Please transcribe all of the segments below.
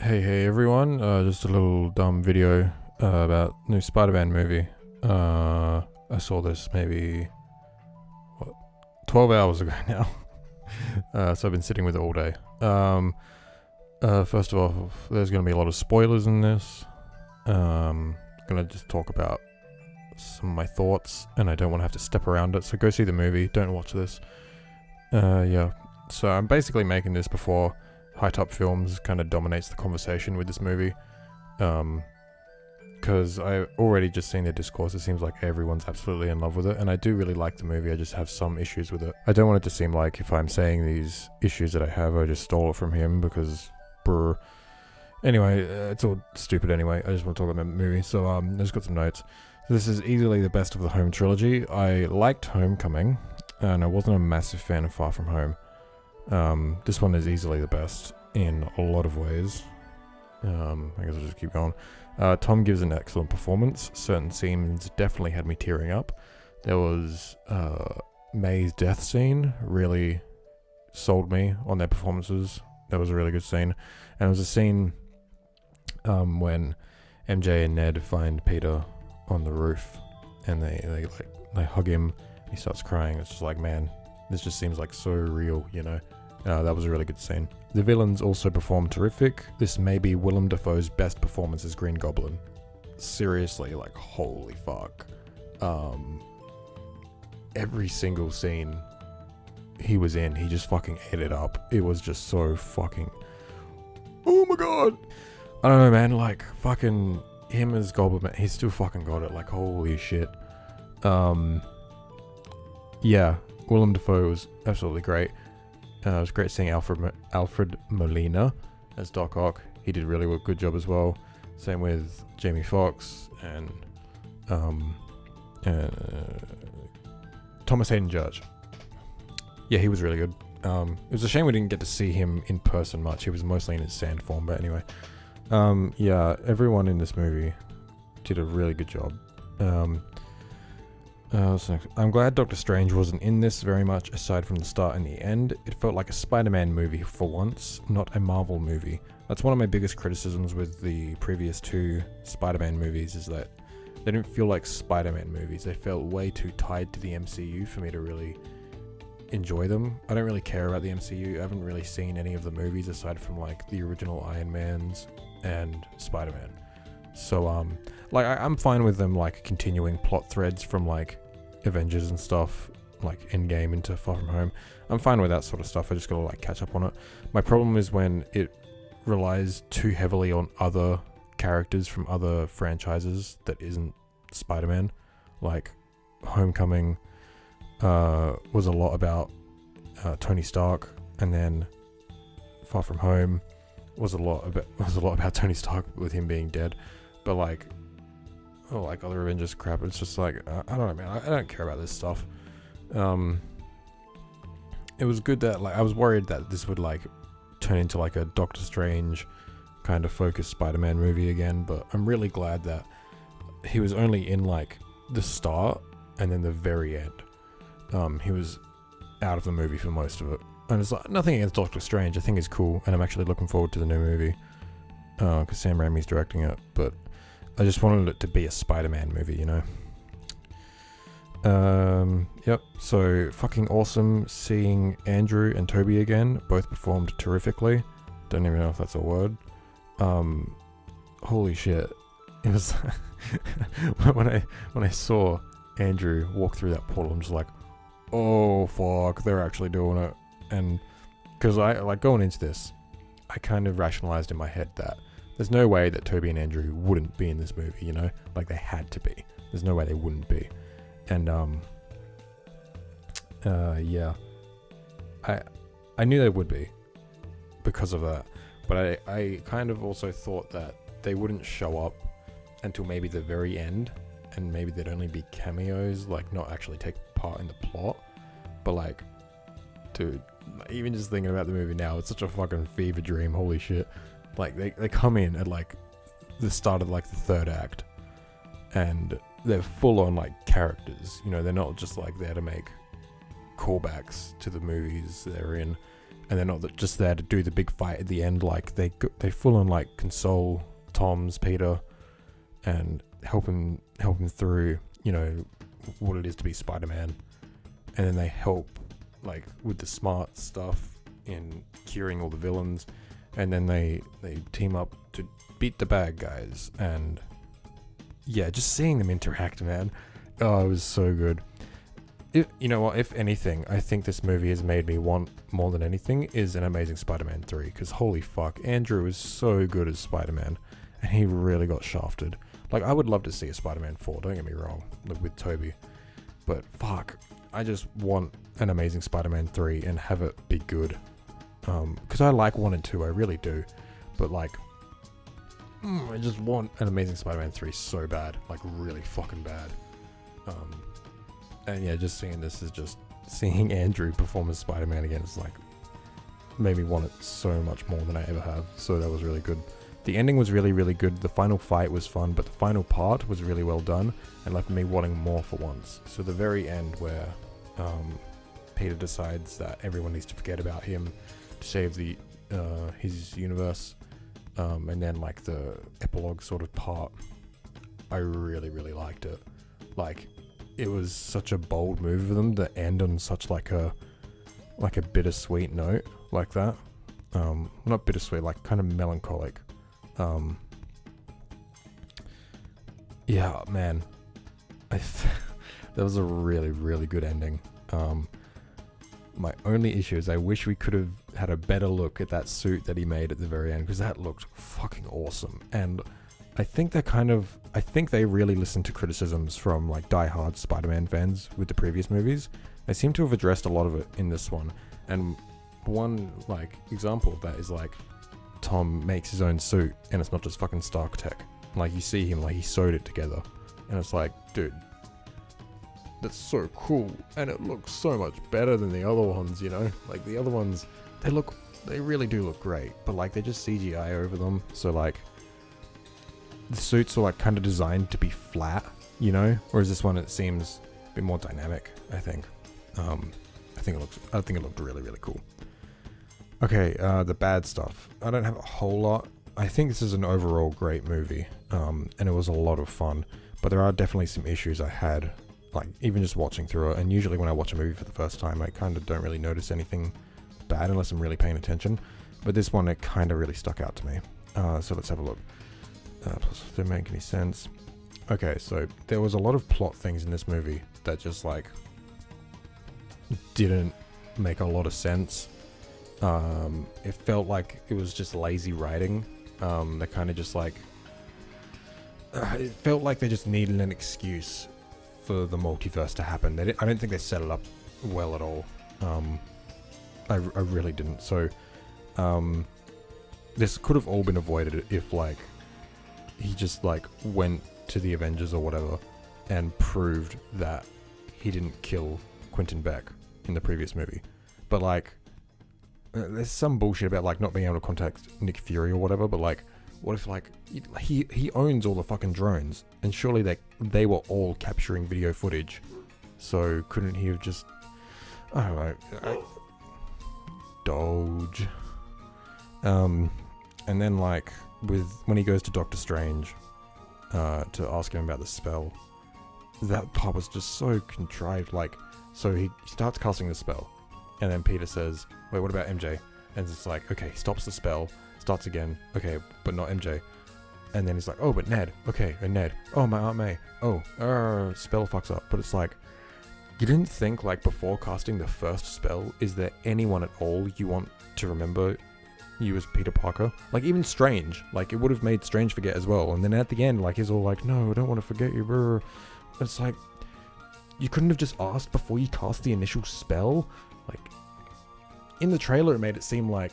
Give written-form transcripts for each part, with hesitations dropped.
Hey everyone, just a little dumb video about new Spider-Man movie. I saw this maybe, 12 hours ago now. So I've been sitting with it all day. First of all, there's going to be a lot of spoilers in this. Going to just talk about some of my thoughts, and I don't want to have to step around it, so go see the movie, don't watch this. Yeah, so I'm basically making this before High Top Films kind of dominates the conversation with this movie, because I already just seen their discourse. It seems like everyone's absolutely in love with it, and I do really like the movie. I just have some issues with it. I don't want it to seem like if I'm saying these issues that I have, I just stole it from him, because brr. Anyway, it's all stupid anyway. I just want to talk about the movie. So I just got some notes. This is easily the best of the Home trilogy. I liked Homecoming, and I wasn't a massive fan of Far From Home. This one is easily the best in a lot of ways. I guess I'll just keep going. Tom gives an excellent performance. Certain scenes definitely had me tearing up. There was May's death scene really sold me on their performances. That was a really good scene. And it was a scene when MJ and Ned find Peter on the roof, and they hug him. He starts crying. It's just like, man, this just seems like so real, you know. That was a really good scene. The villains also performed terrific. This may be Willem Dafoe's best performance as Green Goblin. Seriously, like, holy fuck. Every single scene he was in, he just fucking ate it up. It was just so fucking... Oh my god! I don't know, man, like, fucking him as Goblin, man, he still fucking got it, like, holy shit. Yeah, Willem Dafoe was absolutely great. It was great seeing Alfred Molina as Doc Ock. He did a really good job as well. Same with Jamie Foxx and Thomas Hayden Judge. Yeah, he was really good. It was a shame we didn't get to see him in person much. He was mostly in his sand form, but anyway. Yeah, everyone in this movie did a really good job. I'm glad Doctor Strange wasn't in this very much, aside from the start and the end. It felt like a Spider-Man movie for once, not a Marvel movie. That's one of my biggest criticisms with the previous two Spider-Man movies, is that they didn't feel like Spider-Man movies. They felt way too tied to the MCU for me to really enjoy them. I don't really care about the MCU. I haven't really seen any of the movies aside from like the original Iron Mans and Spider-Man. So like I'm fine with them like continuing plot threads from like Avengers and stuff, like Endgame into Far From Home. I'm fine with that sort of stuff. I just gotta like catch up on it. My problem is when it relies too heavily on other characters from other franchises that isn't Spider-Man. Like Homecoming was a lot about Tony Stark, and then Far From Home was a lot about Tony Stark with him being dead. But like other Avengers crap, it's just like I don't know, man. I don't care about this stuff. It was good that like I was worried that this would like turn into like a Doctor Strange kind of focused Spider-Man movie again, but I'm really glad that he was only in like the start and then the very end. He was out of the movie for most of it, and it's like nothing against Doctor Strange. I think it's cool, and I'm actually looking forward to the new movie because Sam Raimi's directing it, but I just wanted it to be a Spider-Man movie, you know. Yep, so fucking awesome seeing Andrew and Toby again. Both performed terrifically. Don't even know if that's a word. Holy shit. It was when I saw Andrew walk through that portal, I'm just like, oh fuck, they're actually doing it. And because I like going into this, I kind of rationalized in my head that there's no way that Toby and Andrew wouldn't be in this movie, you know? Like, they had to be. There's no way they wouldn't be. And, yeah. I knew they would be because of that. But I kind of also thought that they wouldn't show up until maybe the very end. And maybe they'd only be cameos, like, not actually take part in the plot. But, like, dude, even just thinking about the movie now, it's such a fucking fever dream. Holy shit. Like, they come in at, like, the start of, like, the third act, and they're full-on, like, characters, you know, they're not just, like, there to make callbacks to the movies they're in. and they're not just there to do the big fight at the end. Like they full on like console Peter, and help him through, you know, what it is to be Spider-Man, and then they help like with the smart stuff in curing all the villains, and then they team up to beat the bad guys. And yeah, just seeing them interact, man, oh, it was so good. You know what, if anything, I think this movie has made me want more than anything is an Amazing Spider-Man 3, because holy fuck, Andrew is so good as Spider-Man, and he really got shafted. Like, I would love to see a Spider-Man 4, don't get me wrong, like with Toby, but fuck, I just want an Amazing Spider-Man 3 and have it be good, because I like 1 and 2, I really do, but like, I just want an Amazing Spider-Man 3 so bad, like really fucking bad. And yeah, just seeing this is just seeing Andrew perform as Spider-Man again. It's like made me want it so much more than I ever have. So that was really good. The ending was really, really good. The final fight was fun, but the final part was really well done and left me wanting more for once. So the very end where Peter decides that everyone needs to forget about him to save the his universe, and then like the epilogue sort of part, I really, really liked it. Like, it was such a bold move of them to end on such like a bittersweet note like that. Not bittersweet, like kind of melancholic. Yeah, man, that was a really, really good ending. My only issue is I wish we could have had a better look at that suit that he made at the very end, because that looked fucking awesome. And I think they really listened to criticisms from like die-hard Spider-Man fans with the previous movies. They seem to have addressed a lot of it in this one. And one like example of that is like Tom makes his own suit, and it's not just fucking Stark tech. Like, you see him, like, he sewed it together, and it's like, dude, that's so cool, and it looks so much better than the other ones, you know? Like, the other ones, they really do look great, but like, they're just CGI over them. So like, the suits are like kind of designed to be flat, you know? Whereas this one, it seems a bit more dynamic, I think. I think it looked really, really cool. Okay, the bad stuff. I don't have a whole lot. I think this is an overall great movie, and it was a lot of fun, but there are definitely some issues I had, like even just watching through it. And usually when I watch a movie for the first time, I kind of don't really notice anything bad unless I'm really paying attention. But this one, it kind of really stuck out to me. So let's have a look. Plus, if they make any sense. Okay, so there was a lot of plot things in this movie that just like didn't make a lot of sense. It felt like it was just lazy writing. They kind of just like it felt like they just needed an excuse for the multiverse to happen. I don't think they set it up well at all. I really didn't. So this could have all been avoided if like he just like went to the Avengers or whatever and proved that he didn't kill Quentin Beck in the previous movie. But like, there's some bullshit about like not being able to contact Nick Fury or whatever, but like, what if like he owns all the fucking drones, and surely they were all capturing video footage, so couldn't he have just, I don't know, Doge. And then like when he goes to Doctor Strange to ask him about the spell, that part was just so contrived. Like, so he starts casting the spell, and then Peter says, wait, what about MJ? And it's like, okay, he stops the spell, starts again, okay, but not MJ. And then he's like, oh, but Ned, okay, and Ned, oh, my Aunt May, oh, spell fucks up. But it's like, you didn't think, like, before casting the first spell, is there anyone at all you want to remember you as Peter Parker? Like, even Strange, like, it would have made Strange forget as well. And then at the end, like, he's all like, no, I don't want to forget you, brr. It's like, you couldn't have just asked before you cast the initial spell? Like, in the trailer, it made it seem like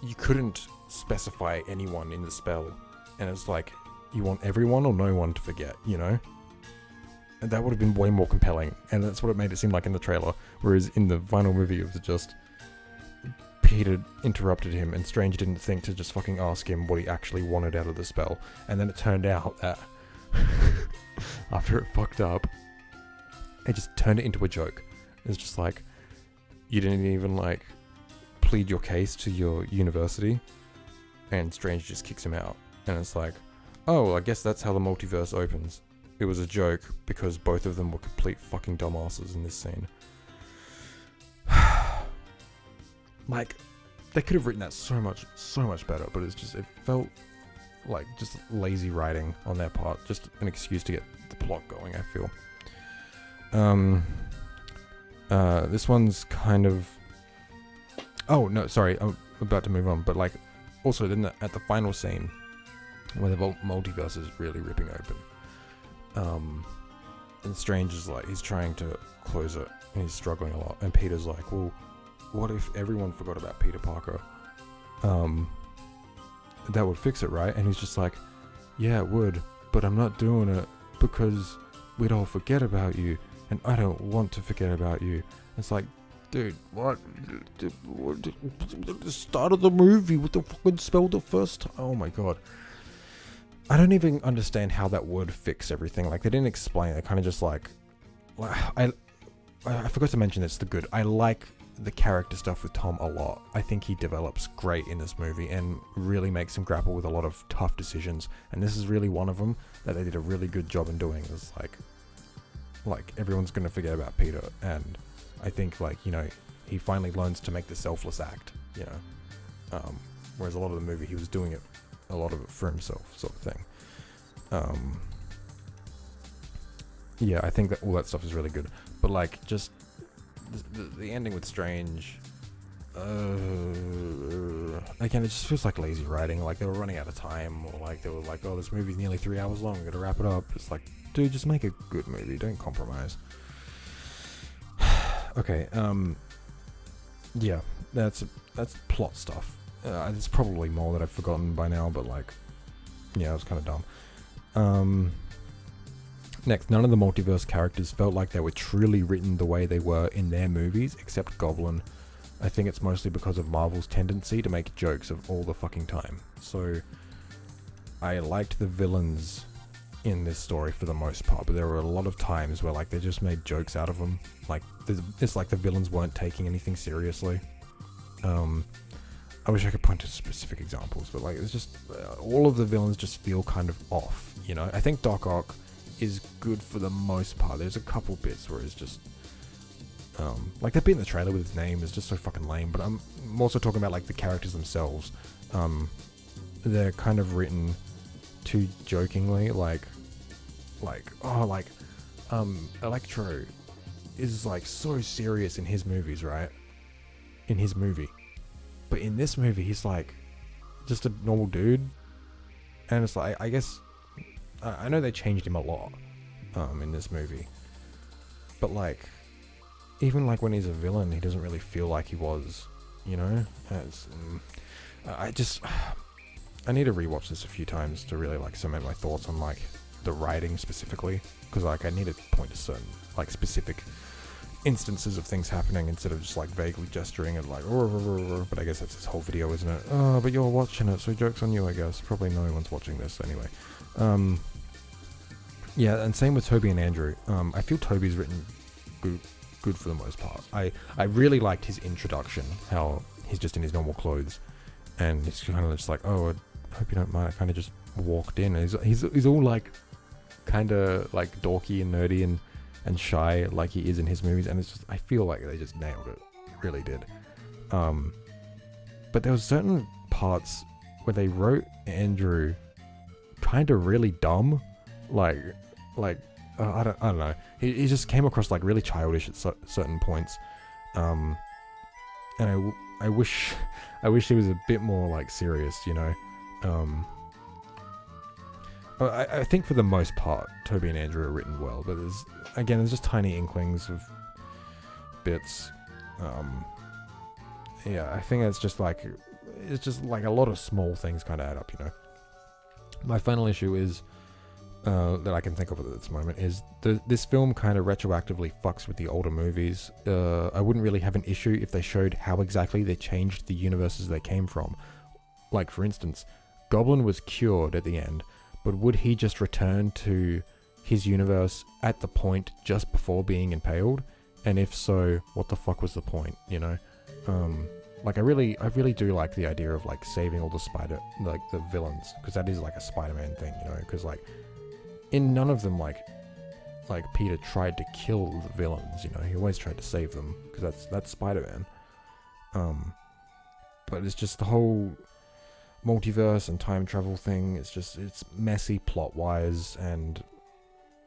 you couldn't specify anyone in the spell. And it's like, you want everyone or no one to forget, you know? And that would have been way more compelling. And that's what it made it seem like in the trailer. Whereas in the final movie, it was just Peter interrupted him, and Strange didn't think to just fucking ask him what he actually wanted out of the spell. And then it turned out that after it fucked up, it just turned it into a joke. It's just like, you didn't even like plead your case to your university, and Strange just kicks him out. And it's like, oh, I guess that's how the multiverse opens. It was a joke because both of them were complete fucking dumbasses in this scene. Like, they could have written that so much better, but it felt like just lazy writing on their part, just an excuse to get the plot going, I feel. This one's kind of... Oh, no, sorry, I'm about to move on, but like, also then at the final scene, where the multiverse is really ripping open, and Strange is like, he's trying to close it, and he's struggling a lot, and Peter's like, well, what if everyone forgot about Peter Parker? That would fix it, right? And he's just like, yeah, it would, but I'm not doing it because we'd all forget about you, and I don't want to forget about you. It's like, dude, what? The start of the movie with the fucking spell the first time. Oh my god. I don't even understand how that would fix everything. Like, they didn't explain it. They kind of just like I forgot to mention this, the good. I like the character stuff with Tom a lot. I think he develops great in this movie and really makes him grapple with a lot of tough decisions. And this is really one of them that they did a really good job in doing. It's like everyone's going to forget about Peter, and I think, like, you know, he finally learns to make the selfless act, you know, whereas a lot of the movie he was doing it, a lot of it for himself, sort of thing. Yeah, I think that all that stuff is really good, but like, just the ending with Strange, again, it just feels like lazy writing. Like, they were running out of time, or like they were like, oh, this movie's nearly 3 hours long, we gotta wrap it up. It's like, dude, just make a good movie, don't compromise. Okay, yeah, that's plot stuff. There's probably more that I've forgotten by now, but like, yeah, it was kind of dumb. Next, none of the multiverse characters felt like they were truly written the way they were in their movies, except Goblin. I think it's mostly because of Marvel's tendency to make jokes of all the fucking time. So, I liked the villains in this story for the most part, but there were a lot of times where like they just made jokes out of them. Like, it's like the villains weren't taking anything seriously. I wish I could point to specific examples, but like, it's just all of the villains just feel kind of off, you know. I think Doc Ock is good for the most part. There's a couple bits where it's just like that bit in the trailer with his name is just so fucking lame, but I'm also talking about like the characters themselves. They're kind of written too jokingly, like Electro is like so serious in his movies, right? In his movie. But in this movie, he's like just a normal dude. And it's like, I guess, I know they changed him a lot in this movie. But like, even like when he's a villain, he doesn't really feel like he was, you know? I need to rewatch this a few times to really like cement my thoughts on like the writing specifically, because like I need to point to certain like specific instances of things happening instead of just like vaguely gesturing and like, but I guess that's his whole video, isn't it? Oh, but you're watching it, so joke's on you, I guess. Probably no one's watching this anyway. Yeah, and same with Toby and Andrew. I feel Toby's written good for the most part. I really liked his introduction, how he's just in his normal clothes, and he's kind of just like, oh, I hope you don't mind. I kind of just walked in, and he's all like, kind of like dorky and nerdy and shy like he is in his movies, and it's just, I feel like they just nailed it. It really did. But there was certain parts where they wrote Andrew kind of really dumb, like I don't know. He just came across like really childish at certain points, and I wish he was a bit more like serious, you know. I think for the most part, Toby and Andrew are written well, but there's just tiny inklings of bits. Yeah, I think it's just like a lot of small things kind of add up, you know. My final issue is that I can think of at this moment is this film kind of retroactively fucks with the older movies. I wouldn't really have an issue if they showed how exactly they changed the universes they came from. Like, for instance, Goblin was cured at the end, but would he just return to his universe at the point just before being impaled? And if so, what the fuck was the point, you know? Like I really do like the idea of like saving all the villains, because that is like a Spider-Man thing, you know, because like in none of them like Peter tried to kill the villains, you know, he always tried to save them, because that's Spider-Man. But it's just the whole multiverse and time travel thing, it's messy plot wise, and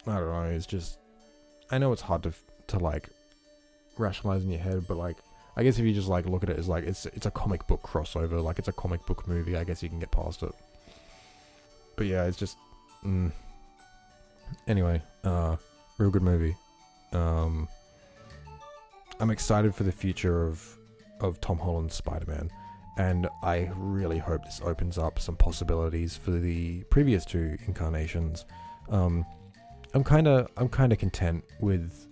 I don't know, it's just, I know it's hard to like rationalize in your head, but like I guess if you just like look at it as like it's a comic book crossover, like it's a comic book movie, I guess you can get past it. But yeah, it's just anyway, real good movie. I'm excited for the future of Tom Holland's Spider-Man, and I really hope this opens up some possibilities for the previous two incarnations. I'm kind of content with,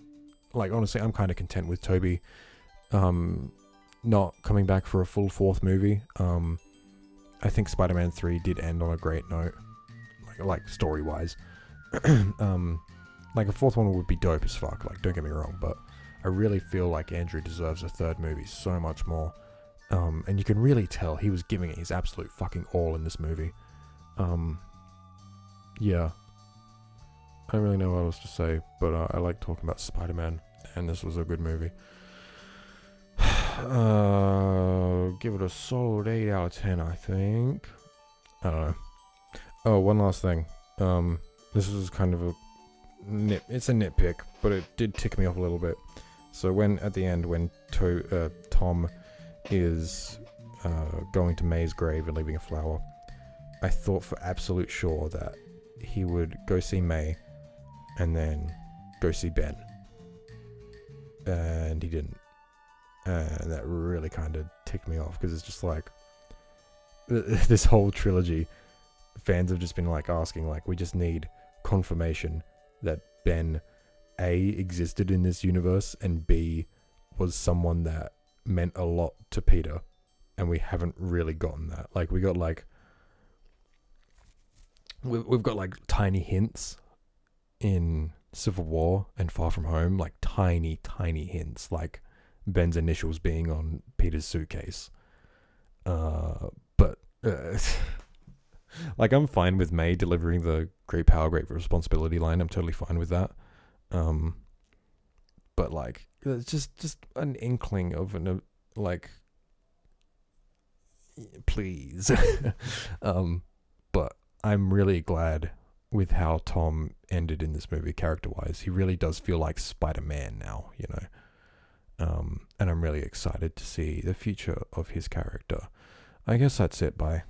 like, honestly, I'm kind of content with Toby not coming back for a full fourth movie. I think Spider-Man 3 did end on a great note, like story-wise. Like a fourth one would be dope as fuck, like, don't get me wrong, but I really feel like Andrew deserves a third movie so much more. And you can really tell he was giving it his absolute fucking all in this movie. Yeah. I don't really know what else to say, but I like talking about Spider-Man, and this was a good movie. Give it a solid 8 out of 10, I think. I don't know. Oh, one last thing. This was kind of it's a nitpick, but it did tick me off a little bit. So at the end, when Tom is going to May's grave and leaving a flower, I thought for absolute sure that he would go see May and then go see Ben. And he didn't. And that really kind of ticked me off, because it's just like, this whole trilogy, fans have just been like asking, like, we just need confirmation that Ben, A, existed in this universe, and B, was someone that meant a lot to Peter. And we haven't really gotten that. Like, we got like, we've got like tiny hints in Civil War and Far From Home, like tiny hints, like Ben's initials being on Peter's suitcase. But like, I'm fine with May delivering the great power, great responsibility line. I'm totally fine with that. But like, it's just an inkling of like, please. But I'm really glad with how Tom ended in this movie character-wise. He really does feel like Spider-Man now, you know. And I'm really excited to see the future of his character. I guess that's it. Bye.